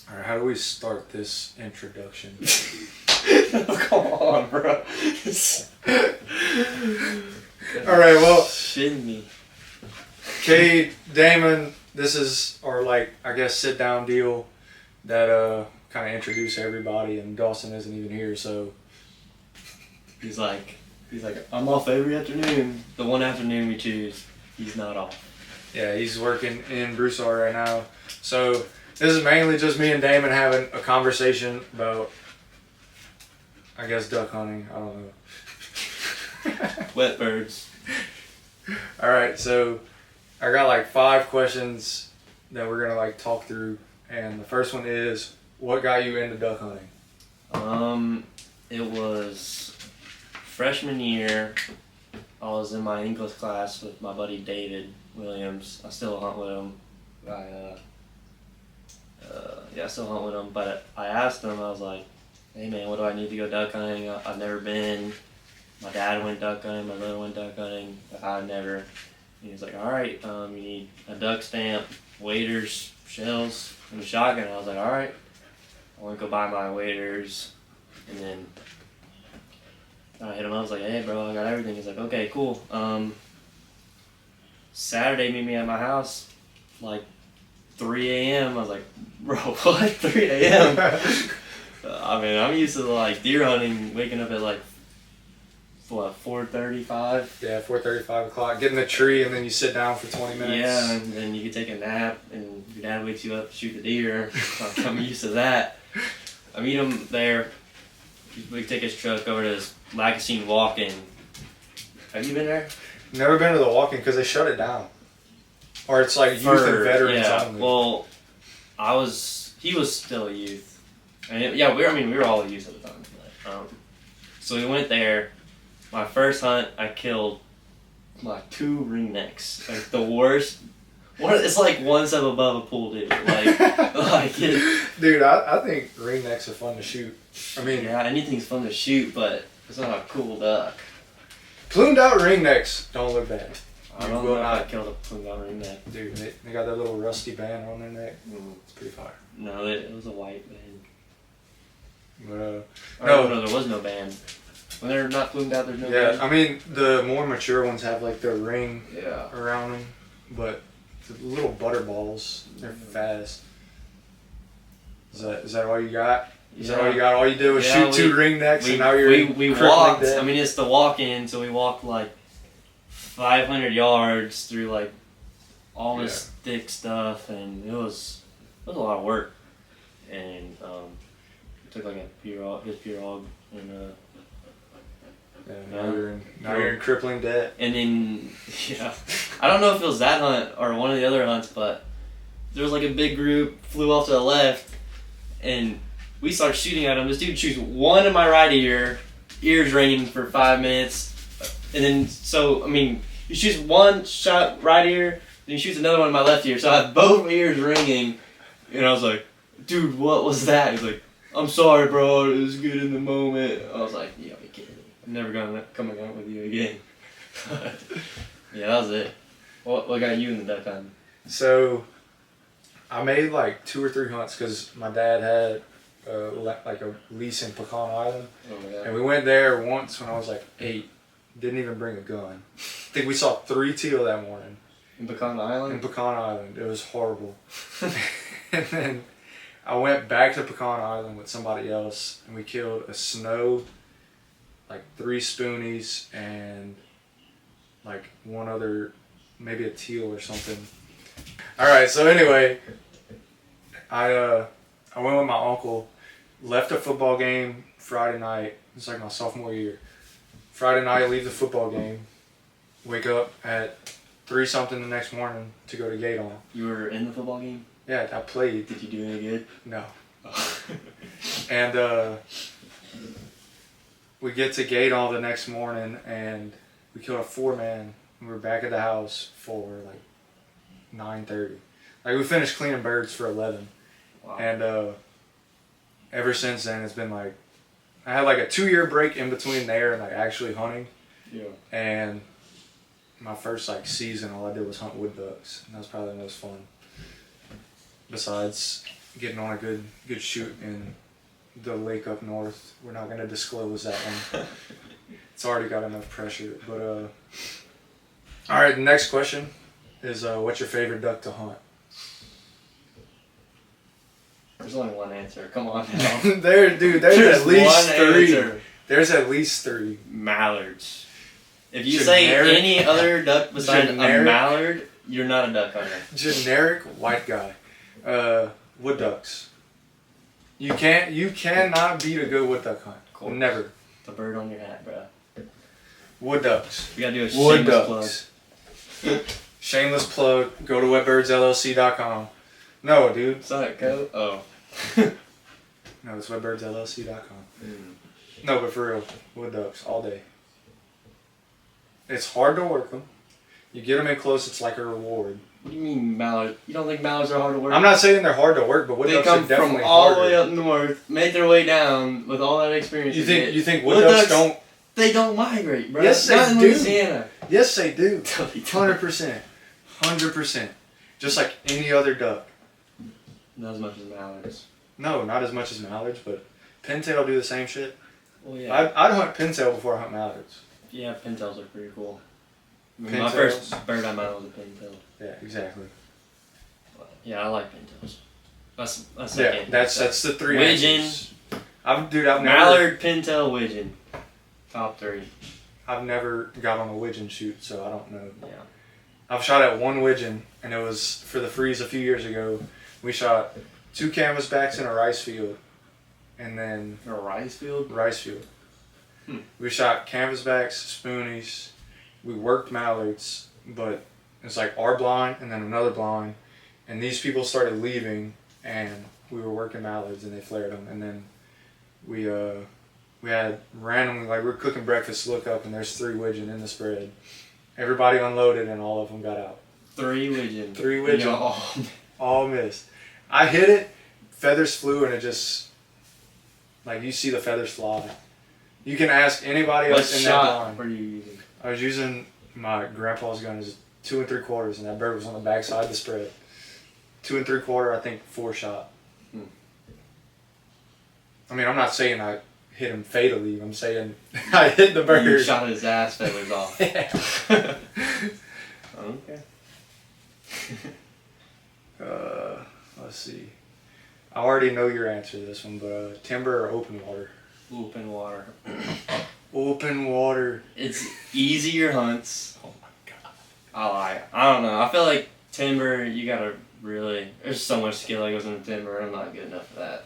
All right, how do we start this introduction? Come on, bro. All right, well, Shitting me. Kade, Damon, this is our I guess sit down deal that kind of introduce everybody, and Dawson isn't even here, so He's like, I'm off every afternoon. The one afternoon we choose, he's not off. yeah, he's working in Birdshot right now. So this is mainly just me and Damon having a conversation about, I guess, duck hunting. I don't know. Wet birds. All right, so I got 5 questions that we're gonna talk through, and the first one is, what got you into duck hunting? It was freshman year. I was in my English class with my buddy David Williams. I still hunt with him. I still hunt with him. But I asked him, I was like, hey man, what do I need to go duck hunting? I've never been. My dad went duck hunting, my brother went duck hunting, but I'd never. And he was like, alright, you need a duck stamp, waders, shells, and a shotgun. I was like, alright. I went to go buy my waders, and then I hit him. I was like, hey bro, I got everything. He's like, okay, cool. Saturday, meet me at my house, 3 a.m. I was like, bro, what? 3 a.m.? I mean, I'm used to deer hunting, waking up at 4:35. Yeah, 4:30, 5 o'clock. Get in the tree, and then you sit down for 20 minutes. Yeah, and then you can take a nap, and your dad wakes you up to shoot the deer. I'm used to that. I meet him there. We take his truck over to this Lacassine walk-in. Have you been there? Never been to the walk-in because they shut it down. Or it's youth and veterans only. Well, he was still a youth. We were all youth at the time. But, so we went there. My first hunt, I killed 2 ringnecks. The worst. It's one step above a pool deer. Dude, I think ringnecks are fun to shoot. I mean, yeah, anything's fun to shoot, but it's not a cool duck. Plumed out ringnecks don't look bad. I don't know how I killed a plumed out ringneck. Dude, they got that little rusty band on their neck. Mm. It's pretty fire. No, it was a white band. But, no, there was no band. When they're not plumed out, there's no band. Yeah, I mean, the more mature ones have their ring around them, but the little butter balls, they're fast. Is that all you got? Is that all you got? All you did was shoot 2 ringnecks, and now you're we walked. Dead? I mean, it's the walk-in, so we walked 500 yards through all this thick stuff, and it was a lot of work. And we took his pirogue, and now you're in crippling debt. And then I don't know if it was that hunt or one of the other hunts, but there was a big group flew off to the left, and we started shooting at him. This dude shoots one in my right ear, ears ringing for 5 minutes, and then he shoots one shot right ear, then he shoots another one in my left ear. So I have both ears ringing, and I was like, dude, what was that? He's like, I'm sorry, bro, it was good in the moment. I was like, yeah, you're kidding me. I'm never gonna come out with you again. Yeah, that was it. What got you in the duck hunting? So, I made 2 or 3 hunts because my dad had a lease in Pecan Island. Oh, yeah. And we went there once when I was 8. Didn't even bring a gun. I think we saw 3 teal that morning. In Pecan Island? In Pecan Island. It was horrible. And then I went back to Pecan Island with somebody else, and we killed a snow, 3 spoonies, and one other, maybe a teal or something. Alright, so anyway, I went with my uncle, left a football game Friday night. It's my sophomore year. Friday night, leave the football game, wake up at 3-something the next morning to go to gate on. You were in the football game? Yeah, I played. Did you do any good? No. And we get to gate on the next morning, and we killed a 4-man. We were back at the house for 9:30. We finished cleaning birds for 11. Wow. And ever since then, it's been I had a 2-year break in between there and actually hunting. Yeah. And my first season, all I did was hunt wood ducks, and that was probably the most fun. Besides getting on a good shoot in the lake up north. We're not gonna disclose that one. It's already got enough pressure. But all right. The next question is, what's your favorite duck to hunt? There's only one answer. Come on now. There's at least three. Answer. There's at least three. Mallards. If you Generic- say any other duck besides Generic- a mallard, you're not a duck hunter. Generic white guy. Wood ducks. You cannot beat a good wood duck hunt. Cool. Never. The bird on your hat, bro. Wood ducks. We gotta do a Wood shameless plug. ducks. Shameless plug. Go to wetbirdsllc.com. No, dude. Is that a coat? Oh. No, it's wetbirdsllc.com. No, but for real, wood ducks all day. It's hard to work them. You get them in close, it's like a reward. What do you mean mallard? You don't think mallards are hard to work? I'm not saying they're hard to work, but wood They ducks come are definitely from all harder. the way up north, make their way down with all that experience. You they think get. wood ducks don't? They don't migrate, bro. Yes, they not in do. Louisiana. Yes, they do. No, they don't. 100%. 100%. Just like any other duck. Not as much as mallards. No, not as much as mallards, but pintail do the same shit. Well, yeah. I'd hunt pintail before I hunt mallards. Yeah, pintails are pretty cool. I mean, my Pintails. first bird I mounted was a pintail. Yeah, exactly. But, yeah, I like pintails. That's Yeah, it. that's the three Widgeon. answers. I've never Mallard, pintail, widgeon. Top three. I've never got on a widgeon shoot, so I don't know. Yeah. I've shot at one widgeon, and it was for the freeze a few years ago. We shot 2 canvasbacks in a rice field, and then A rice field? rice field. We shot canvasbacks, spoonies. We worked mallards, but it's like our blind and then another blind, and these people started leaving, and we were working mallards, and they flared them, and then we had randomly, like, we're cooking breakfast, look up, and there's 3 widgeon in the spread. Everybody unloaded, and all of them got out. 3 widgeon. 3 widgeon. You know, All missed. I hit it, feathers flew, and it just, like, you see the feathers fly. You can ask anybody what else in that shot line. were you using? I was using my grandpa's gun as 2 3/4, and that bird was on the back side of the spread. 2 3/4, I think 4 shot. I mean, I'm not saying I hit him fatally. I'm saying I hit the bird. You shot his ass feathers off. Yeah. Okay. Let's see. I already know your answer to this one, but timber or open water? Open water. Open water. It's easier hunts. Oh my god. I don't know. I feel like timber, you gotta really. There's so much skill that goes into timber. I'm not good enough for that.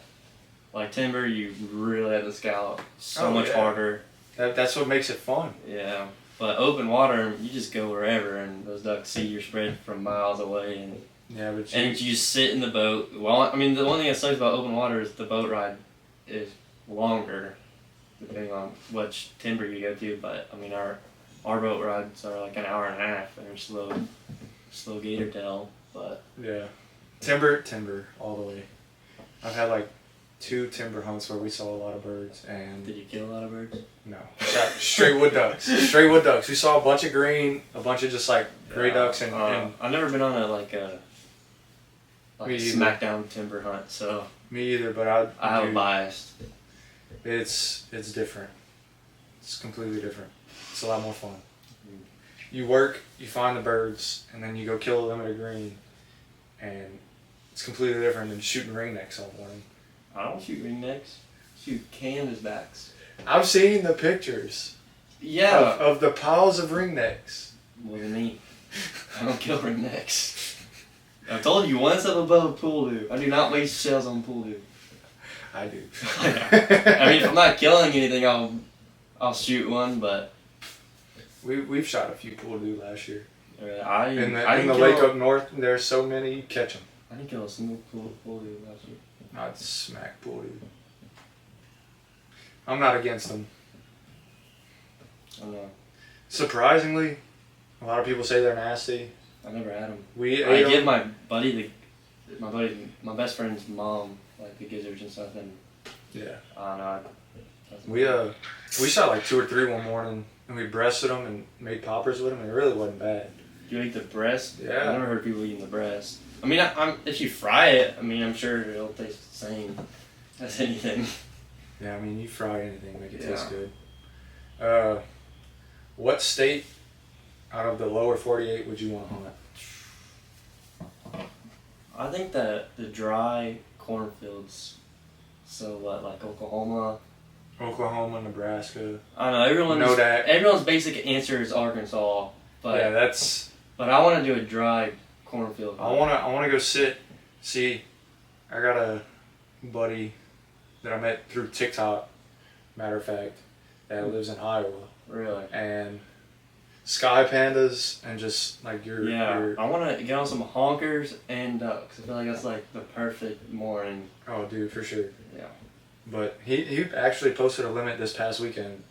Like timber, you really have to scout so much harder. That's what makes it fun. Yeah. But open water, you just go wherever, and those ducks see your spread from miles away, and Yeah, but you just sit in the boat. Well, I mean, the one thing that sucks about open water is the boat ride is longer, depending on which timber you go to. But I mean, our boat rides are like an hour and a half, and they're slow gator tail. But yeah, timber all the way. I've had like 2 timber hunts where we saw a lot of birds, and did you kill a lot of birds? no, shot straight wood ducks. Straight wood ducks. We saw a bunch of green, a bunch of just like gray ducks, and I've never been on a Me either. smackdown timber hunt, so me either. But I have a bias. It's different. It's completely different. It's a lot more fun. You work, you find the birds, and then you go kill them at a green, and it's completely different than shooting ringnecks all morning. I don't shoot ringnecks. Shoot canvasbacks. I've seen the pictures Yeah. of the piles of ringnecks. More than me. I don't kill ringnecks. I've told you once I'm above pool do. I do not waste shells on pool do. I do. I mean, if I'm not killing anything, I'll shoot one, but We've shot a few pool dew last year. I In didn't the kill, lake up north, there's so many, you catch them. I didn't kill a single pool do last year. I'd smack pool dew. I'm not against them. I know. Surprisingly, a lot of people say they're nasty. I never had them. We I ate give them. my best friend's mom like the gizzards and stuff, and Yeah. I don't know. We shot like 2 or 3 one morning, and we breasted them and made poppers with them, and it really wasn't bad. You ate the breast? Yeah. I never heard people eating the breast. I mean, if you fry it, I mean, I'm sure it'll taste the same as anything. Yeah, I mean, you fry anything, make it taste Yeah. good. What state out of the lower 48 would you want to hunt? I think that the dry cornfields, so what, like Oklahoma? Oklahoma, Nebraska. I don't know, everyone's basic answer is Arkansas, but yeah, that's. But I want to do a dry cornfield. I wanna go see. I got a buddy that I met through TikTok. Matter of fact, that lives in Iowa. Really? And sky pandas and just like your. I want to get on some honkers and ducks. I feel like that's like the perfect morning. Oh, dude, for sure. Yeah. But he actually posted a limit this past weekend,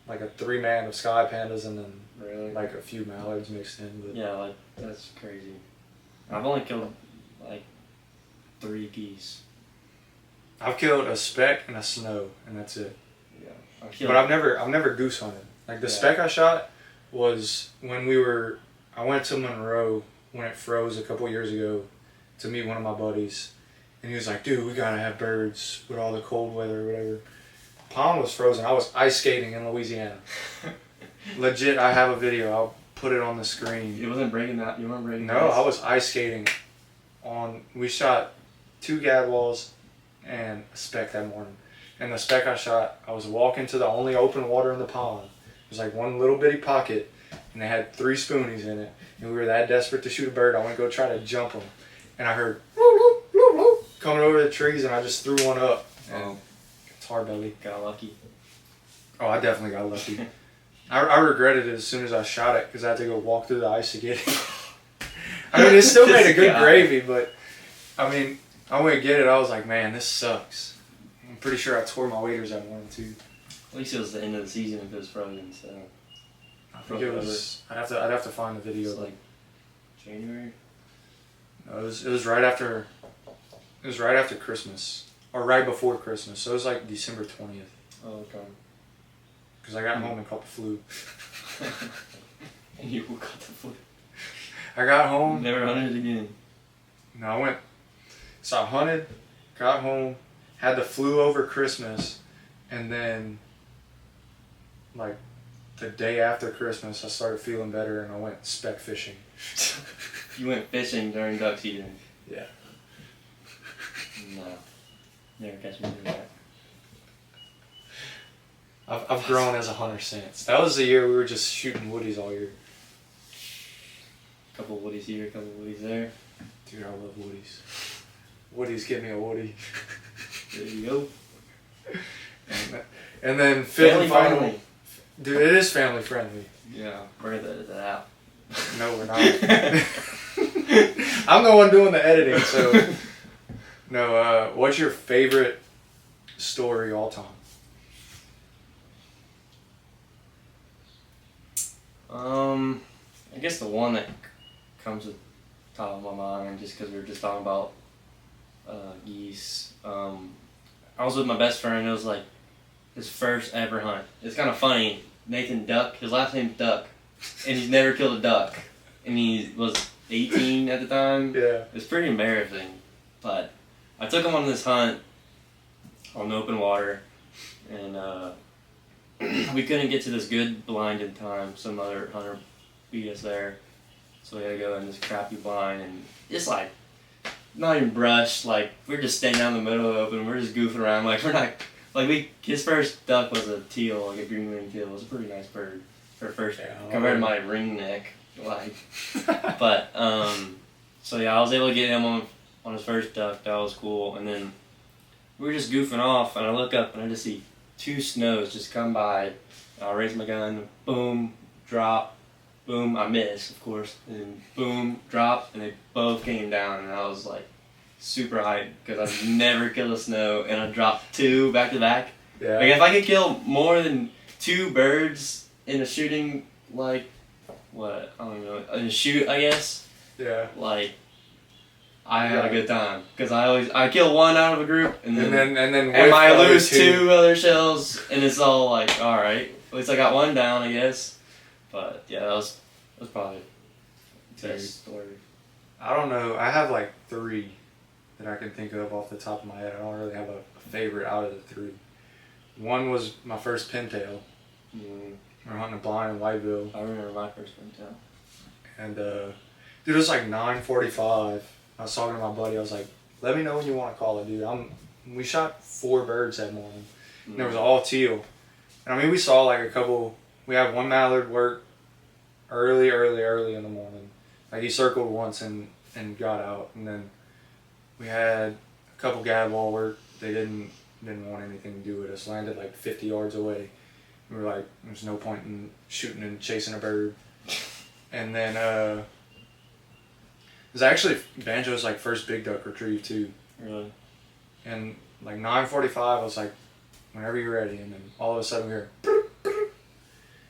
like a 3-man of sky pandas and then like a few mallards mixed in. But yeah, like that's crazy. I've only killed like 3 geese. I've killed a speck and a snow, and that's it. Yeah. But I've never goose hunted. Like the speck I shot was when I went to Monroe when it froze a couple years ago to meet one of my buddies. And he was like, dude, we gotta have birds with all the cold weather or whatever. Pond was frozen. I was ice skating in Louisiana. Legit, I have a video. I'll put it on the screen. It wasn't breaking that. You weren't breaking. No, I was ice skating we shot 2 gadwalls and a speck that morning. And the speck I shot, I was walking to the only open water in the pond. It was like one little bitty pocket, and they had 3 spoonies in it. And we were that desperate to shoot a bird, I went to go try to jump them. And I heard coming over the trees, and I just threw one up. And tar belly. Got lucky. Oh, I definitely got lucky. I regretted it as soon as I shot it because I had to go walk through the ice to get it. I mean, it still made a good gravy, but I mean, I went to get it. I was like, man, this sucks. I'm pretty sure I tore my waders that morning too. At least it was the end of the season if it was frozen. So I think it was. I'd have to find the video. It's like January. No, it was right after. It was right after Christmas, or right before Christmas. So it was like December 20th. Oh, okay. Because I got home and caught the flu. And you caught the flu. I got home. Never hunted again. No, I went. So I hunted, got home, had the flu over Christmas, and then, like, the day after Christmas, I started feeling better and I went speck fishing. You went fishing during duck season? Yeah. No. Never catch me doing that. I've grown as a hunter since. That was the year we were just shooting woodies all year. Couple woodies here, couple woodies there. Dude, I love woodies. Woodies, give me a woody. There you go. And then fifth and final. Friendly. Dude, it is family friendly. Yeah, we're gonna edit that out. No, we're not. I'm the one doing the editing, so. No, what's your favorite story all time? I guess the one that comes to the top of my mind, just because we were just talking about geese. I was with my best friend. It was like his first ever hunt. It's kind of funny. Nathan Duck. His last name's Duck, and he's never killed a duck. And he was 18 at the time. Yeah. It was pretty embarrassing, but I took him on this hunt on open water, and we couldn't get to this good blind in time. Some other hunter beat us there, so we had to go in this crappy blind, and it's like not even brush. Like we're just standing out in the middle of the open. We're just goofing around. Like we're not his first duck was a teal, like a green winged teal. It was a pretty nice bird for first compared to my ring neck. Like, but so yeah, I was able to get him on his first duck. That was cool. And then we were just goofing off, and I look up and I just see 2 snows just come by. I raise my gun, boom, drop, boom. I miss, of course, and then boom, drop, and they both came down, and I was like super hyped because I've never killed a snow, and I dropped 2 back to back. Yeah. Like if I could kill more than 2 birds in a shooting, like what I don't know, in a shoot, I guess. Yeah. Like I had a good time because I kill 1 out of a group, and then I lose 2 other shells, and it's all like, all right, at least I got 1 down, I guess. But yeah, that was probably the best story. I don't know. I have like 3 that I can think of off the top of my head. I don't really have a favorite out of the 3. One was my first pintail. We were hunting a blind in Whiteville. I remember my first pintail. And dude, it was like 9:45. I was talking to my buddy. I was like, "Let me know when you want to call it, dude." We shot 4 birds that morning. And there was all teal. And I mean, we saw like a couple. We had one mallard work early in the morning. Like he circled once and got out, and then we had a couple gadwall work. They didn't want anything to do with us. Landed like 50 yards away. We were like, there's no point in shooting and chasing a bird. And then it was actually Banjo's like first big duck retrieve too. Really? And like 9:45, I was like, whenever you're ready. And then all of a sudden we hear,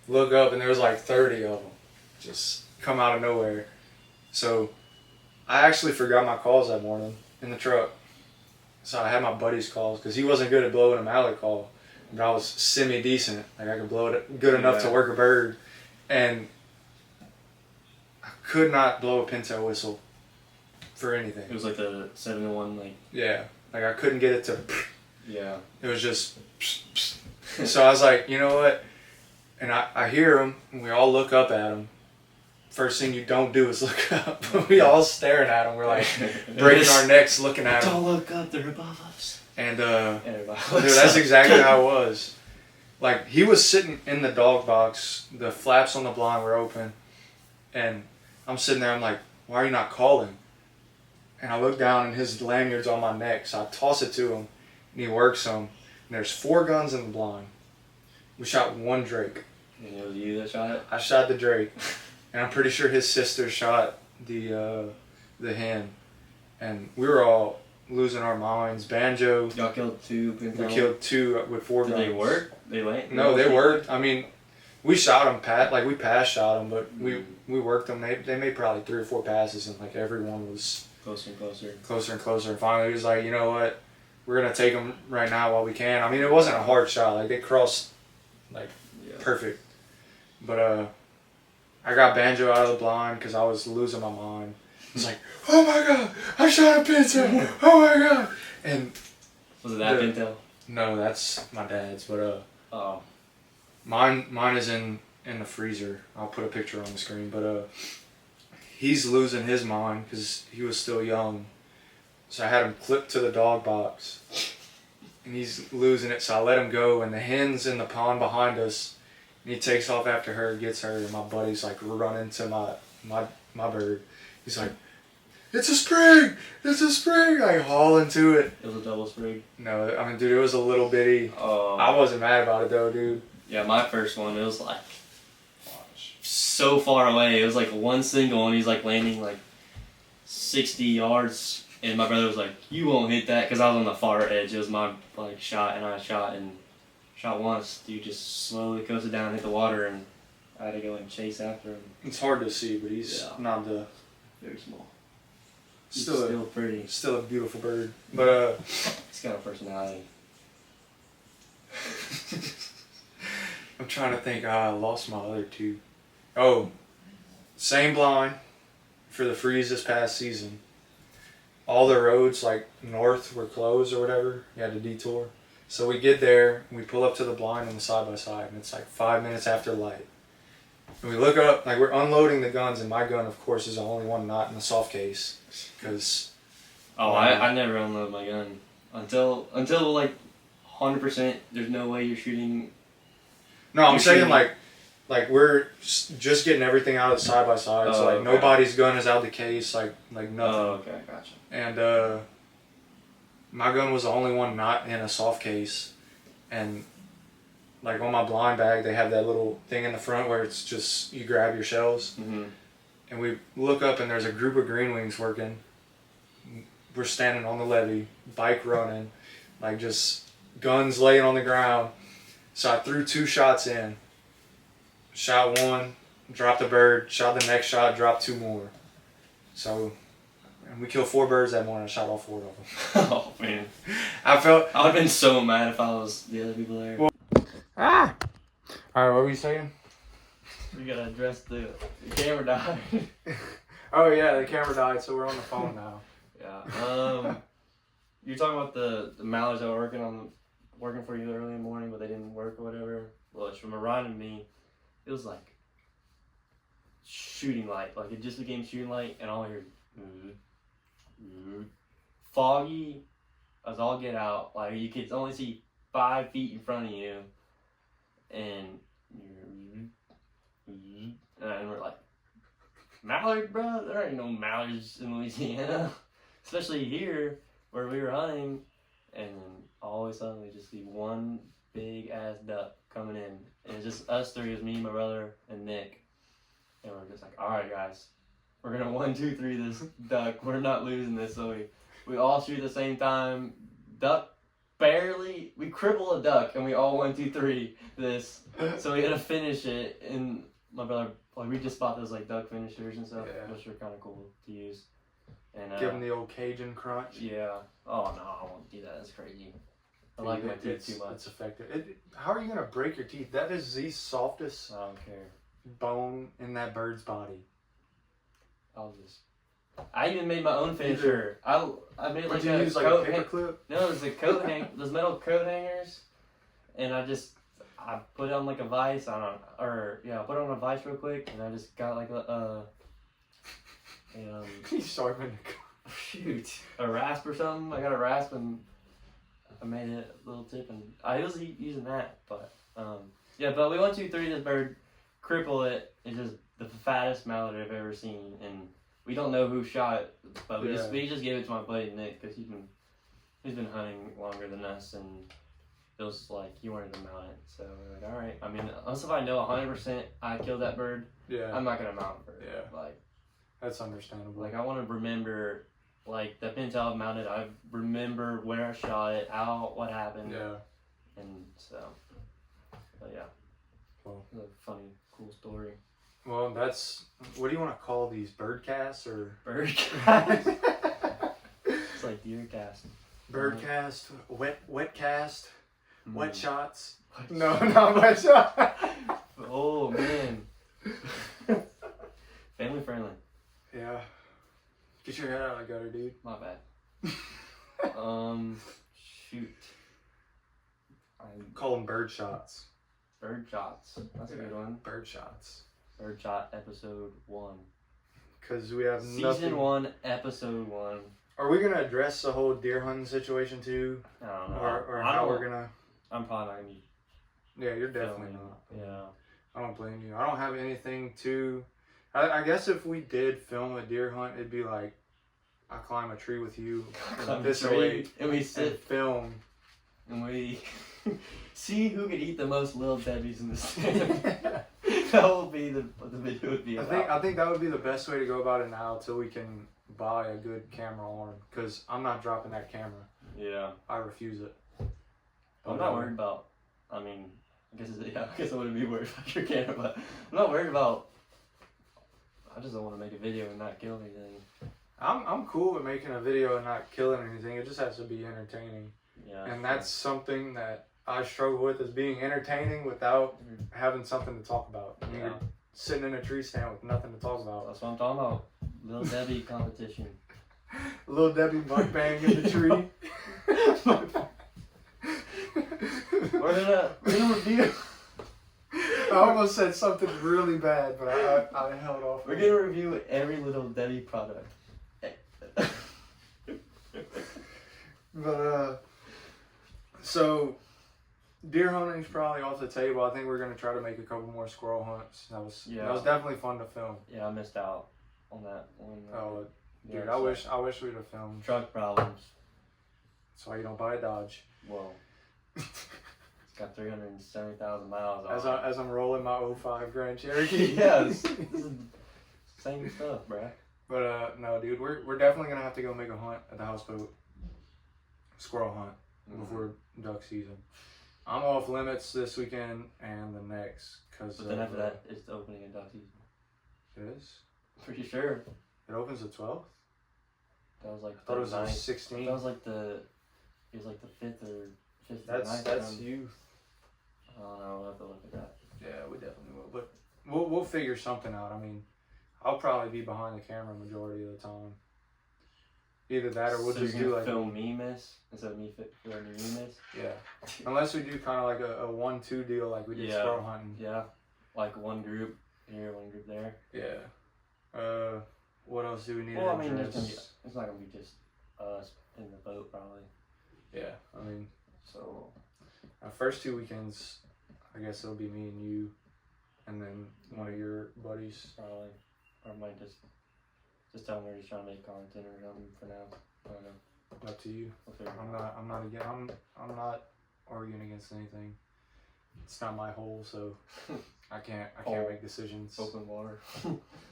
look up, and there was like 30 of them just come out of nowhere. So I actually forgot my calls that morning in the truck. So I had my buddy's calls because he wasn't good at blowing a mallard call, but I was semi-decent. Like I could blow it good enough to work a bird. And I could not blow a pintail whistle for anything. It was like the 7-1, like... Yeah. Like I couldn't get it to... Yeah. It was just... So I was like, you know what? And I hear him, and we all look up at him. First thing you don't do is look up. We all staring at him. We're like breaking our necks looking at him. Don't look up, they're above us. And dude, that's exactly how it was. Like he was sitting in the dog box. The flaps on the blind were open, and I'm sitting there. I'm like, why are you not calling? And I look down, and his lanyard's on my neck. So I toss it to him, and he works them. And there's 4 guns in the blind. We shot 1 drake. And it was you that shot it? I shot the drake. And I'm pretty sure his sister shot the hen, and we were all losing our minds. Banjo. Y'all killed 2 pintails? We killed 2 with 4 guns. Did they work? They went? No, they worked. I mean, we shot them. We pass shot them, but we worked them. They made probably 3 or 4 passes, and like everyone was closer and closer. Closer and closer. And finally, he was like, you know what? We're gonna take them right now while we can. I mean, it wasn't a hard shot. Like they crossed, perfect. But I got Banjo out of the blind because I was losing my mind. I was like, oh my god, I shot a pintail! Oh my god! And was it that pintail? No, that's my dad's. But oh, mine is in the freezer. I'll put a picture on the screen. But he's losing his mind because he was still young. So I had him clipped to the dog box, and he's losing it. So I let him go, and the hen's in the pond behind us. And he takes off after her, gets her, and my buddy's like running to my bird. He's like, it's a spring! It's a spring! Like hauling to it. It was a double sprig? No, I mean, dude, it was a little bitty. Oh. I wasn't mad about it though, dude. Yeah, my first one, it was like so far away. It was like 1 single, and he's like landing like 60 yards. And my brother was like, you won't hit that, because I was on the far edge. It was my shot, and I shot once. Dude just slowly coasted down and hit the water, and I had to go and chase after him. It's hard to see, but he's not the... Very small. Still pretty. Still a beautiful bird. But he's got a personality. I'm trying to think. I lost my other 2. Oh, same blind for the freeze this past season. All the roads like north were closed or whatever. You had to detour. So we get there, and we pull up to the blind on the side-by-side, and it's like 5 minutes after light. And we look up, like we're unloading the guns, and my gun, of course, is the only one not in the soft case. Because... Oh, I never unload my gun. Until like 100%, there's no way you're shooting... No, I'm saying like we're just getting everything out of the side-by-side. Oh, so like okay. Nobody's gun is out of the case, like nothing. Oh, okay, gotcha. And my gun was the only one not in a soft case. And like on my blind bag, they have that little thing in the front where it's just, you grab your shells. Mm-hmm. And we look up, and there's a group of green wings working. We're standing on the levee, bike running, like just guns laying on the ground. So I threw 2 shots in. Shot 1, dropped a bird, shot the next shot, dropped 2 more. So, and we killed 4 birds that morning. I shot all 4 of them. Oh, man. I would have been so mad if I was the other people there. Well, Alright, what were you saying? We gotta address the camera died. Oh yeah, the camera died, so we're on the phone now. Yeah. You're talking about the mallards that were working for you early in the morning, but they didn't work or whatever. Well, it's from reminding me, it was like shooting light. Like it just became shooting light, and all I heard, foggy as all get out. Like you could only see 5 feet in front of you, and we're like, mallard, bro? There ain't no mallards in Louisiana, especially here where we were hunting. And then all of a sudden we just see one big ass duck coming in, and it's just us three. It's me, my brother, and Nick, and we're just like, all right, guys, we're gonna 1, 2, 3 this duck. We're not losing this. So we all shoot at the same time. Duck barely. We cripple a duck, and we all 1, 2, 3 this. So we had to finish it. And my brother, like, we just bought those like duck finishers and stuff, which are kind of cool to use. And give them the old Cajun crunch. Yeah. Oh no, I won't do that. That's crazy. I like my teeth too much. It's effective. How are you gonna break your teeth? That is the softest. I don't care. Bone in that bird's body. I even made my own finisher. I made like a coat paper clip. No, it was a coat those metal coat hangers, and I put it on like a vise. I put it on a vise real quick, and I just got like He's sharpened. Shoot, a rasp or something. I got a rasp and I made it a little tip, and I was using that. But but we 1, 2, 3 this bird, cripple it. It's just the fattest mallard I've ever seen, and we don't know who shot it, but we just gave it to my buddy Nick because he's been hunting longer than us, and it was like he wanted to mount it. So we're like, all right. I mean, unless if I know 100% I killed that bird, I'm not gonna mount it. Yeah, like that's understandable. Like I want to remember, like the pintail I've mounted. I remember where I shot it, what happened. Yeah, and so, but yeah, well, it's a funny, cool story. Well, that's, what do you want to call these? Birdcasts or? Birdcast. It's like deer cast. Birdcast, wet cast, wet shots. What no, not wet shot. Oh man. Family friendly. Yeah. Get your head out of the gutter, dude. My bad. Shoot. Call them bird shots. Bird shots. That's a good one. Bird shots. Birdshot episode 1. Because we have Season 1, episode 1. Are we gonna address the whole deer hunting situation too? I don't know. Or how we're gonna? I'm probably not gonna be. Yeah, you're definitely not. Yeah. I don't blame you. I don't have anything to. I guess if we did film a deer hunt, it'd be like, I climb a tree with you this way, and we sit and film, and we see who could eat the most Little Debbie's in the stand. That will be what the video would be about. I think that would be the best way to go about it now till we can buy a good camera arm, because I'm not dropping that camera. Yeah. I refuse it. I'm not worried about, I mean, I guess I wouldn't be worried about your camera, but I'm not worried about, I just don't want to make a video and not kill anything. I'm cool with making a video and not killing anything. It just has to be entertaining. Yeah. And that's something that I struggle with, is being entertaining without having something to talk about. I mean, you're sitting in a tree stand with nothing to talk about. That's what I'm talking about. Little Debbie competition. Little Debbie mukbang in the tree. We're gonna review. I almost said something really bad, but I held off. We're gonna review every Little Debbie product. But so deer hunting's probably off the table. I think we're gonna try to make a couple more squirrel hunts. That was definitely fun to film. Yeah, I missed out on that one. Oh, dude, I wish we'd have filmed. Truck problems. That's why you don't buy a Dodge. Whoa. It's got 370,000 miles on it. As I'm rolling my 05 Grand Cherokee. Yes. This is same stuff, bruh. But no, dude, we're definitely gonna have to go make a hunt at the houseboat. Squirrel hunt before duck season. I'm off limits this weekend and the next, because. But then after that, it's the opening of duck season. It is. Pretty sure. It opens the 12th. That was like. I thought it was the 16th. That was like the. It was like the 5th or 5th. That's youth. I don't know. We'll have to look at that. Yeah, we definitely will. But we'll figure something out. I mean, I'll probably be behind the camera majority of the time. Either that or we'll so just you're do gonna like film me miss instead of me filming you miss. Yeah, unless we do kind of like a 1-2 deal like we did squirrel hunting. Yeah, like one group here, one group there. Yeah. What else do we need? Well, I mean, it's not gonna be just us in the boat probably. Yeah, I mean, so our first 2 weekends, I guess it'll be me and you, and then one of your buddies. probably, or I might just tell them we're just trying to make content or something for now. I don't know. Up to you. We'll figure it I'm out. I'm not arguing against anything. It's not my hole, so I can't make decisions. Open water.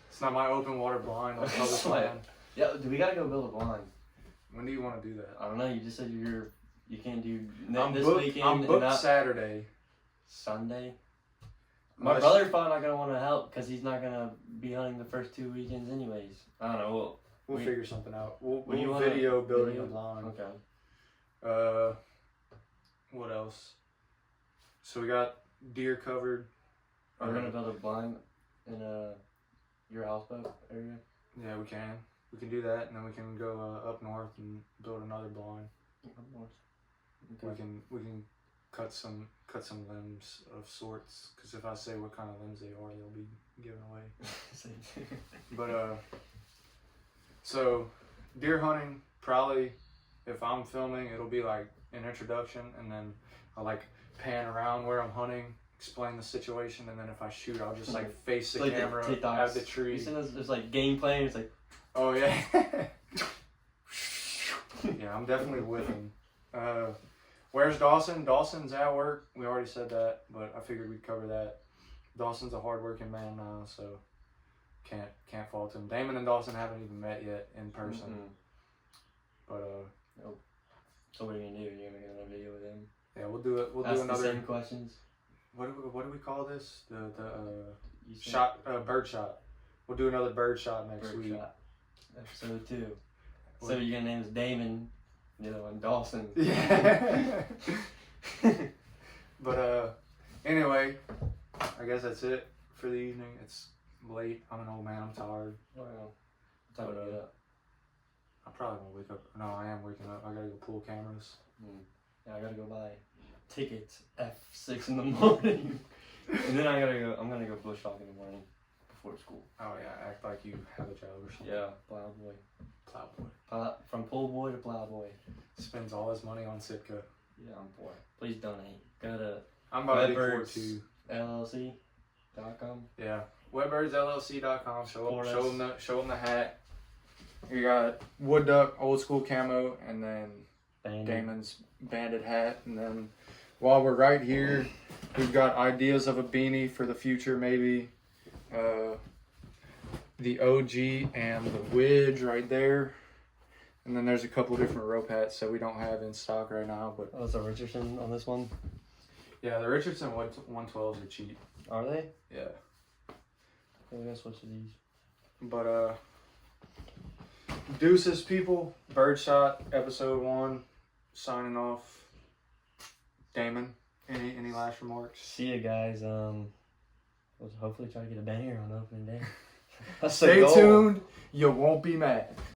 It's not my open water blind on public land. Yeah, we gotta go build a blind. When do you want to do that? I don't know. You just said you can't do I'm this booked, weekend. I'm and booked not Saturday. Sunday. My Unless- brother's probably not gonna want to help because he's not gonna be hunting the first 2 weekends anyways. I don't know. We'll figure something out. We'll you wanna video building video? a blind. Okay. What else? So we got deer covered. Are we gonna build a blind in your houseboat area? Yeah, we can. We can do that, and then we can go up north and build another blind. Okay. We can cut some limbs of sorts. Because if I say what kind of limbs they are, they'll be given away. But so deer hunting probably. If I'm filming, it'll be like an introduction, and then I like pan around where I'm hunting, explain the situation, and then if I shoot, I'll just like face the like camera TikToks. at the tree. You seen those? There's like gameplay. And it's like, oh yeah, yeah. I'm definitely with him. Where's Dawson? Dawson's at work. We already said that, but I figured we'd cover that. Dawson's a hardworking man now, so can't fault him. Damon and Dawson haven't even met yet in person. mm-hmm. But Nope. So what are you gonna do? You're gonna make another video with him? yeah, we'll do it. We'll Ask do another. the same questions. What do we call this? The You said shot Birdshot. We'll do another Birdshot next week. Birdshot. Episode 2. So you're gonna name is Damon, the other one Dawson. Yeah. But anyway, I guess that's it for the evening. It's late. I'm an old man. I'm tired. Wow. What time do you get up? I probably won't wake up. No, I am waking up. I gotta go pull cameras. Yeah, I gotta go buy tickets at 6 in the morning. And then I'm gonna go bush hog in the morning before school. Oh yeah, act like you have a job or something. Yeah, plow boy. Plowboy. From pool boy to plow boy. Spends all his money on Sitka. Yeah, I'm poor. Please donate. Go to I'm about to be poor too. LLC.com. Yeah, webbirdslllc.com. Support Show them the hat. We got wood duck, old school camo, and then Damon's banded hat. And then while we're right here, we've got ideas of a beanie for the future, maybe. The OG and the Widge right there. And then there's a couple different rope hats that we don't have in stock right now. But Oh, it's a Richardson on this one? yeah, the Richardson 112s are cheap. Are they? Yeah. I'm gonna switch to these. But deuces, people. Birdshot episode 1. Signing off. Damon, any last remarks? See you guys. We'll hopefully try to get a banger on opening day. Stay tuned. You won't be mad.